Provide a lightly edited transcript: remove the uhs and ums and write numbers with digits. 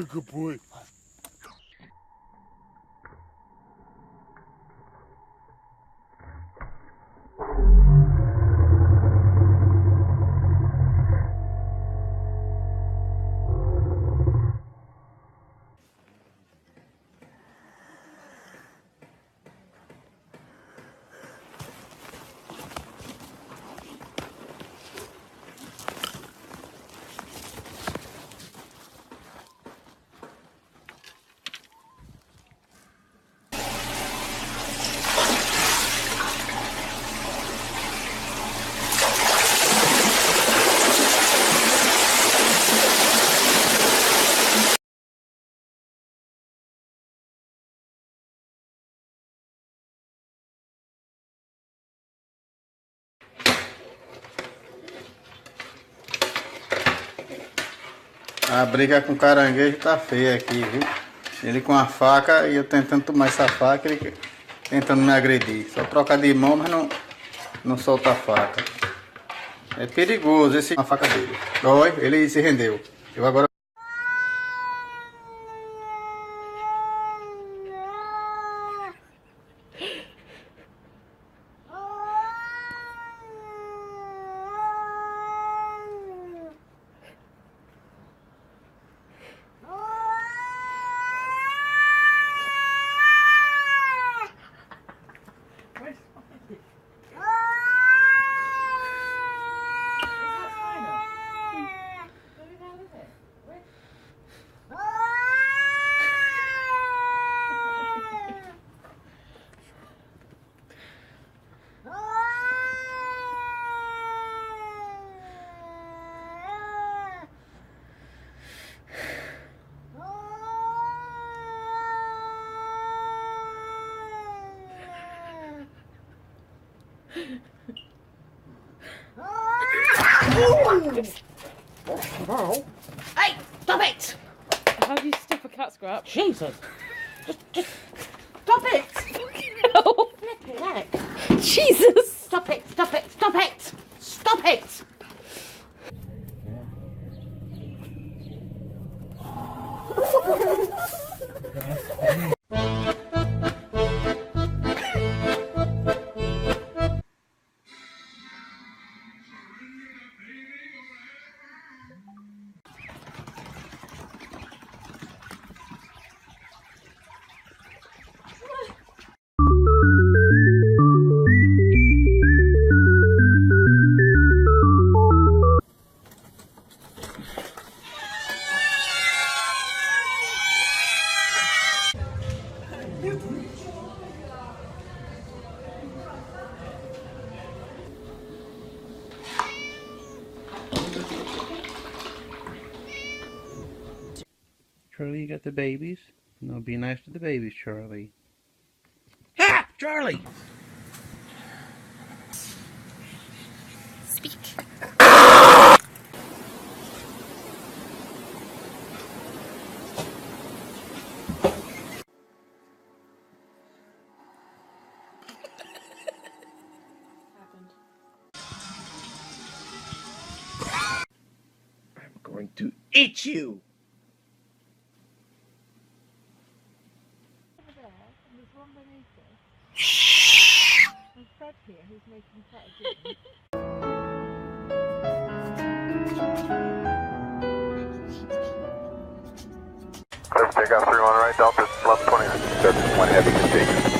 good boy. A briga com o caranguejo tá feia aqui, viu? Ele com a faca e eu tentando tomar essa faca, ele tentando me agredir. Só troca de mão, mas não solta a faca. É perigoso esse a faca dele. Olha, ele se rendeu. Eu agora... Hey, stop it! How do you stop a cat scratch? Jesus! Just stop it! No. Flipping heck. Jesus! Stop it! Stop it! Stop it! Stop it! Charlie, you got the babies? No, be nice to the babies, Charlie. Ah! Charlie! Speak. I'm going to eat you! And Fred here, who's making quite a game. Clear for takeoff 3-1 right, Delta, 1120, 1 heavy, continue.